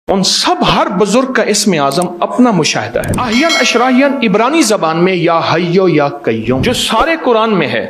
उन सब हर बुजुर्ग का इसमें आजम अपना मुशाहिदा है। आहियन अशराहियन इब्रानी जबान में या हय्यो या कय्यूम जो सारे कुरान में है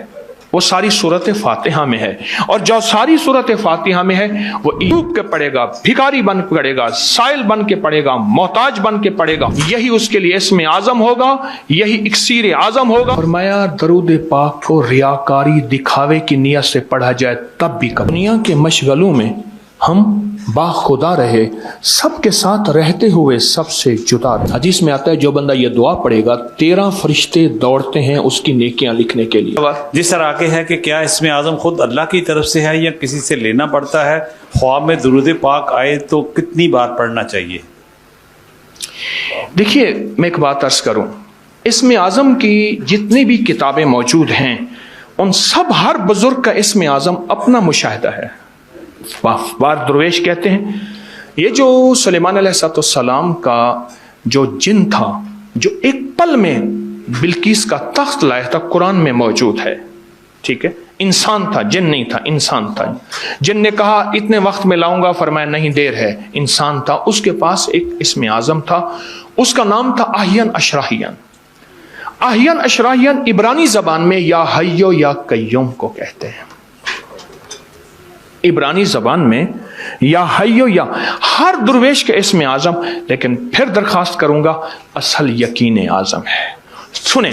वो सारी सूरत फातिहा में है, और जो सारी सूरत फातिहा में है वो डूब के पड़ेगा, भिखारी बन के पड़ेगा, साइल बन के पड़ेगा, मोहताज बन के पड़ेगा। यही उसके लिए इसमें आजम होगा, यही इक्सीर आजम होगा। फरमाया दरूद पाक को रियाकारी दिखावे की नियत से पढ़ा जाए तब भी कब। दुनिया के मशगलों में हम बाखुदा रहे, सबके साथ रहते हुए सबसे जुदा रहे। हदीस में आता है जो बंदा ये दुआ पढ़ेगा 13 फरिश्ते दौड़ते हैं उसकी नेकियां लिखने के लिए। जिस तरह आगे है कि क्या इसमें आजम खुद अल्लाह की तरफ से है या किसी से लेना पड़ता है? ख्वाब में दुरूद पाक आए तो कितनी बार पढ़ना चाहिए? देखिए मैं एक बात अर्ज करूं, इसमें आजम की जितनी भी किताबें मौजूद हैं उन सब हर बुजुर्ग का इसमें आजम अपना मुशाहिदा है। बार दरवेश कहते हैं ये जो सुलेमान अलैहिस्सलाम का जो जिन था जो एक पल में बिल्किस का तख्त लाया था कुरान में मौजूद है, ठीक है। इंसान था, जिन नहीं था, इंसान था। जिन ने कहा इतने वक्त में लाऊंगा, फरमाया नहीं देर है। इंसान था, उसके पास एक इसमें आजम था, उसका नाम था आहियन अशराहियन। आहियन अशराहियन इब्रानी जबान में या हय्यो या कय्यूम को कहते हैं। इब्रानी जबान में या हय्यो या हर दुर्वेश के इसमें आजम, लेकिन फिर दरखास्त करूंगा असल यकीन आजम है। सुने,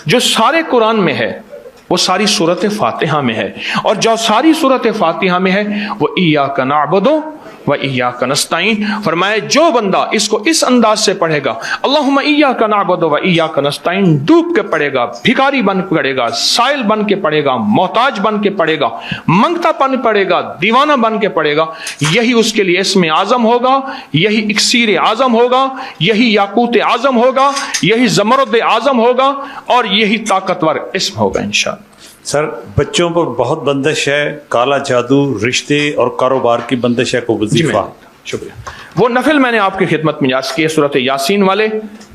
जो सारे कुरान में है वो सारी सूरत फातिहा में है, और जो सारी सूरत फातिहा में है वो इय्याका नअबुदु व इय्याका नस्तईन। फरमाए जो बंदा इसको इस अंदाज से पढ़ेगा, अल्लाहुम्मा इय्याका नअबुदु व इय्याका नस्तईन, डूब के पढ़ेगा, भिखारी बन के पढ़ेगा, साइल बन के पढ़ेगा, मोहताज बन के पढ़ेगा, मंगतापन पढ़ेगा, दीवाना बन के पढ़ेगा, यही उसके लिए इसमें आजम होगा, यही इक्सीर आजम होगा, यही याकूत आजम होगा, यही जमरुद आजम होगा, और यही ताकतवर इस्म होगा इंशाअल्लाह। सर, बच्चों पर बहुत बंदिश है, काला जादू, रिश्ते और कारोबार की बंदिश है को वजीफा। शुक्रिया। वो नफिल मैंने आपकी खिदमत में याद किए, सूरत यासीन वाले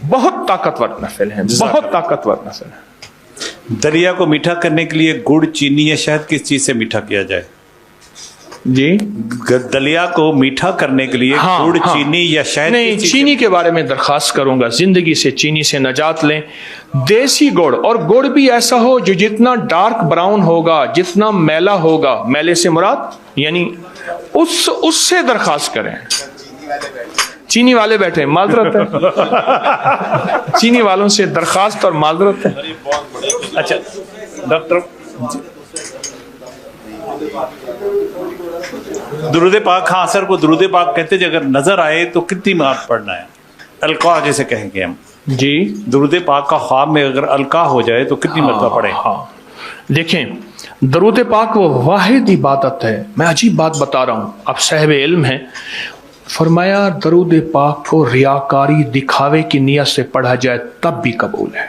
बहुत ताकतवर नफिल हैं, बहुत ताकतवर नफिल हैं। दरिया को मीठा करने के लिए गुड़, चीनी या शहद किस चीज से मीठा किया जाए? जी, दलिया को मीठा करने के लिए गुड़, चीनी या शहद? नहीं, चीनी के बारे में दरखास्त करूंगा, जिंदगी से चीनी से नजात लें। देसी गुड़, और गुड़ भी ऐसा हो जो जितना डार्क ब्राउन होगा, जितना मैला होगा, मैले से मुराद यानी उससे दरखास्त करें। चीनी वाले बैठे, माजरत है चीनी वालों से दरखास्त और माजरत है। अच्छा डॉक्टर, दुरूद पाक, हाँ सर को दुरूद पाक कहते हैं, अगर नजर आए तो कितनी बार पढ़ना है? अलका जैसे कहेंगे हम जी, दुरूद पाक का ख्वाब में अगर अलका हो जाए तो कितनी मरतबा पढ़े? हाँ, देखें दुरूद पाक वो वाहिद इबादत है। मैं अजीब बात बता रहा हूँ, आप साहिब इल्म हैं। फरमाया दरूद पाक को रियाकारी दिखावे की नियत से पढ़ा जाए तब भी कबूल है।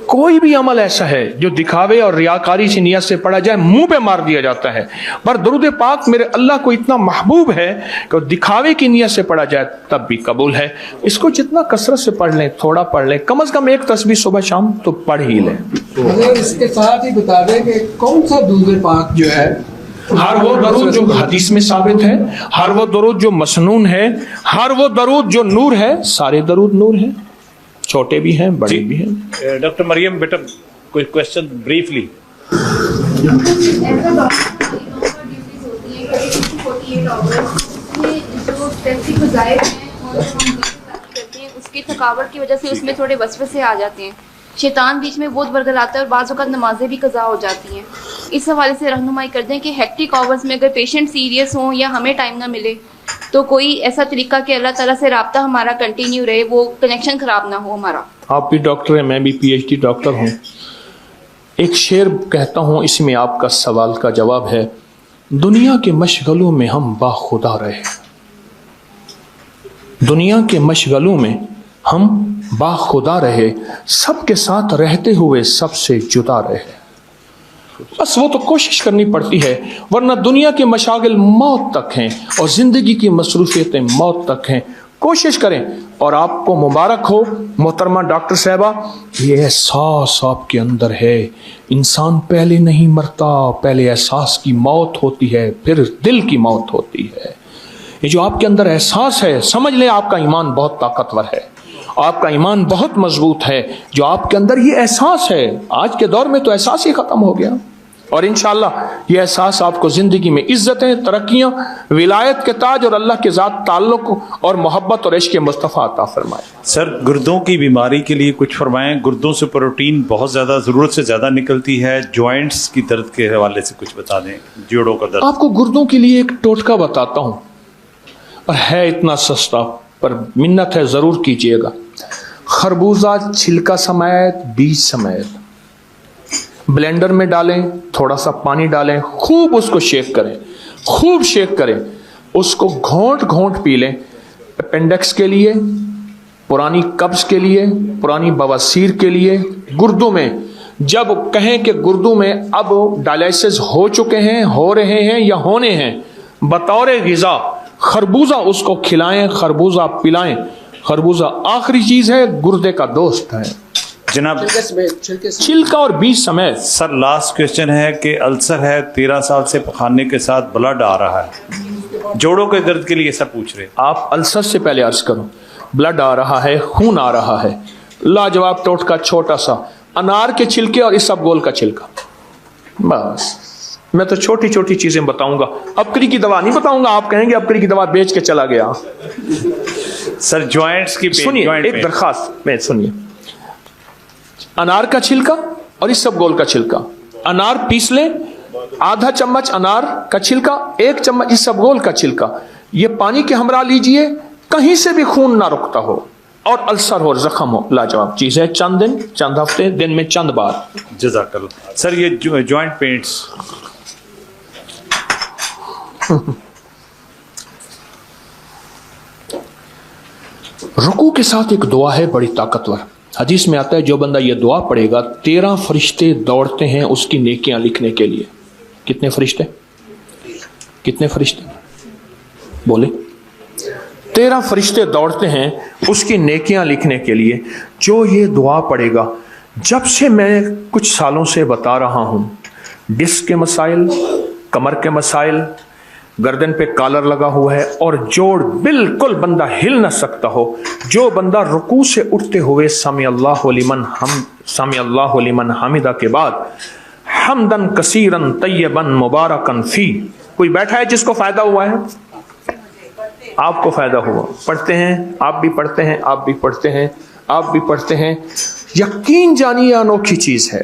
कोई भी अमल ऐसा है जो दिखावे और रियाकारी की नियत से पढ़ा जाए मुंह पे मार दिया जाता है, पर दुरूद पाक मेरे अल्लाह को इतना महबूब है कि दिखावे की नियत से पढ़ा जाए तब भी कबूल है। इसको जितना कसरत से पढ़ लें, थोड़ा पढ़ लें, कम से कम एक तस्बीह सुबह शाम तो पढ़ ही लें। इसके साथ ही बता दें कि कौन सा दुरूद पाक जो है, हर वो दरूद जो हदीस में साबित है, हर वो दरूद जो मसनून है, हर वो दरूद जो नूर है, सारे दरूद नूर हैं, छोटे भी हैं, बड़े भी हैं। डॉक्टर मरियम बेटा, कोई क्वेश्चन ब्रीफली? उसकी थकावट की वजह से उसमें थोड़े वसवसे आ जाते हैं, शैतान बीच में बहुत बरगलाता है और बाज़ औक़ात नमाजें भी कज़ा हो जाती हैं। इस हवाले से रहनुमाई कर दें कि हेक्टिक आवर्स में अगर पेशेंट सीरियस हों या हमें टाइम ना मिले तो कोई ऐसा तरीका कि अल्लाह ताला से राब्ता हमारा कंटिन्यू रहे, वो कनेक्शन खराब ना हो हमारा। आप भी डॉक्टर हैं, मैं भी PhD डॉक्टर हूँ। एक शेर कहता हूँ, इसमें आपका सवाल का जवाब है, दुनिया के मशगलों में हम बाखुदा रहे, दुनिया के मशगलों में हम बाखुदा रहे, सबके साथ रहते हुए सबसे जुदा रहे। बस वो तो कोशिश करनी पड़ती है, वरना दुनिया के मशागिल मौत तक हैं और जिंदगी की मसरूफियतें मौत तक हैं। कोशिश करें, और आपको मुबारक हो मोहतरमा डॉक्टर साहबा, ये एहसास आपके अंदर है। इंसान पहले नहीं मरता, पहले एहसास की मौत होती है, फिर दिल की मौत होती है। ये जो आपके अंदर एहसास है, समझ लें आपका ईमान बहुत ताकतवर है, आपका ईमान बहुत मजबूत है। जो आपके अंदर ये एहसास है, आज के दौर में तो एहसास ही खत्म हो गया, और इंशाअल्लाह ये एहसास आपको जिंदगी में इज्जतें, तरक्कियां, विलायत के ताज और अल्लाह के ज़ात ताल्लुक और मोहब्बत और इश्क़ मुस्तफ़ा अता फरमाए। सर, गुर्दों की बीमारी के लिए कुछ फरमाएं। गुर्दों से प्रोटीन बहुत ज़्यादा, ज़रूरत से ज़्यादा निकलती है। जॉइंट्स की दर्द के हवाले से कुछ बता दें, जोड़ों का दर्द। आपको गुर्दों के लिए एक टोटका बताता हूँ, और है इतना सस्ता, पर मिन्नत है ज़रूर कीजिएगा। खरबूजा छिलका समेत, बीज समेत ब्लेंडर में डालें, थोड़ा सा पानी डालें, खूब उसको शेक करें, खूब शेक करें, उसको घोंट घोंट पी लें। अपेंडिक्स के लिए, पुरानी कब्ज के लिए, पुरानी बवासीर के लिए, गुर्दों में जब कहें कि गुर्दों में अब डायलिसिस हो चुके हैं, हो रहे हैं या होने हैं, बतौर ग़िज़ा खरबूजा उसको खिलाएं, खरबूजा पिलाएं। खरबूजा आखिरी चीज है, गुर्दे का दोस्त है, जनाब। छिलका और बीज समेत। सर, लास्ट क्वेश्चन है कि अल्सर है, 13 साल से पखाने के साथ ब्लड आ रहा है, जोड़ों के दर्द के लिए सर पूछ रहे। आप अल्सर से पहले अर्ज करो, ब्लड आ रहा है, खून आ रहा है, लाजवाब टोटका छोटा सा, अनार के छिलके और इसबगोल का छिलका, बस। मैं तो छोटी छोटी चीजें बताऊंगा, अबकरी की दवा नहीं बताऊंगा। आप कहेंगे अबकरी की दवा बेच के चला गया। सर, जॉइंट्स की सुनिए, एक दरखास्त में सुनिए, अनार का छिलका और इसबगोल का छिलका, अनार पीस लें, आधा चम्मच अनार का छिलका, 1 चम्मच इसबगोल का छिलका, ये पानी के हमरा लीजिए, कहीं से भी खून ना रुकता हो और अल्सर हो, जख्म हो, लाजवाब चीज है। चंद दिन, चंद हफ्ते, दिन में चंद बार। जज़ाकल्लाह। सर, ये जॉइंट पेन्स, रुकू के साथ एक दुआ है बड़ी ताकतवर। हदीस में आता है जो बंदा ये दुआ पढ़ेगा 13 फरिश्ते दौड़ते हैं उसकी नेकियां लिखने के लिए। कितने फरिश्ते? कितने फरिश्ते बोले? 13 फरिश्ते दौड़ते हैं उसकी नेकियां लिखने के लिए। जो ये दुआ पढ़ेगा, जब से मैं कुछ सालों से बता रहा हूं, डिस्क के मसाइल, कमर के मसाइल, गर्दन पे कॉलर लगा हुआ है और जोड़ बिल्कुल बंदा हिल न सकता हो, जो बंदा रुकू से उठते हुए समी अल्लाहु लिमन हामिदा के बाद हमदन कसीरन तय्यबन मुबारकन फी, कोई बैठा है जिसको फायदा हुआ है? आपको फायदा हुआ, पढ़ते हैं, आप भी पढ़ते हैं, आप भी पढ़ते हैं, आप भी पढ़ते हैं। यकीन जानिए अनोखी चीज है।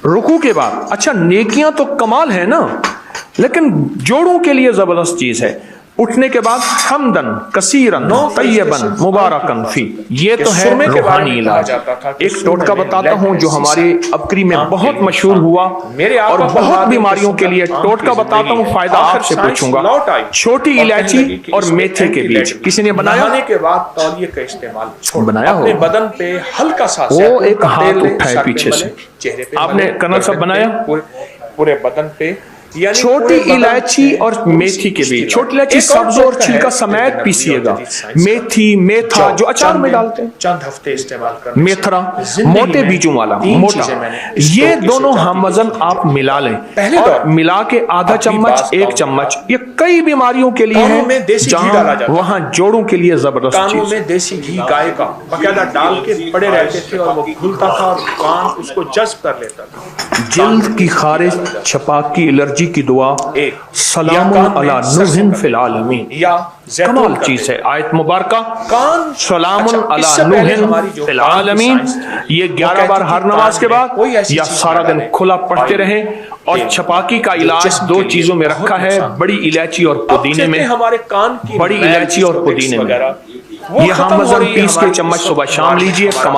रुकू के बाद, अच्छा नेकियां तो कमाल है ना, लेकिन जोड़ों के लिए जबरदस्त चीज है। उठने के बाद हमदन कसीरन तय्यबन मुबारकन फी, ये तो है रूहानी इलाज। एक टोटका बताता हूँ जो हमारी अबकरी में बहुत मशहूर हुआ और बहुत बीमारियों के लिए टोटका बताता हूँ, फायदा आपसे पूछूंगा। छोटी इलायची और मेथे के बीच, किसी ने बनाया? के बाद तौलिए का इस्तेमाल बनाया हो? बदन पे हल्का सा, वो एक हाथ उठाए पीछे से, चेहरे पे आपने कर्नल साहब बनाया? पूरे बदन पे, छोटी इलायची और मेथी के बीच, छोटी इलायची सब्ज और छिलका समेत पीसिएगा, मेथी, मेथा जो अचार में डालते हैं, चंद हफ्ते इस्तेमाल करना, मेथरा मोटे बीजों वाला मोटा, ये दोनों हम वजन आप मिला लें और मिला के आधा चम्मच 1 चम्मच, ये कई बीमारियों के लिए है, जहां वहां जोड़ों के लिए जबरदस्त कानों चीज। में देसी घी गाय का बकायदा डाल के पड़े रहते थे और वो घुलता था और कान उसको जज्ब कर लेता था। जल्द की खारिज, छपाकी, एलर्जी की दुआ, सलामुन अला नूहिन फिल आलमीन, या कमाल चीज है। आयत मुबारका कान सलामुन अला नूहिन फिल आलमीन, ये 11 बार हर नमाज के बाद या सारा दिन खुला पढ़ते रहें। और छपाकी का इलाज 2 चीजों में रखा है, बड़ी इलायची और पुदीने में, हमारे कान की बड़ी इलायची और पुदीने में। ये हम वजन 30 के चम्मच सुबह शाम लीजिए, कमाल।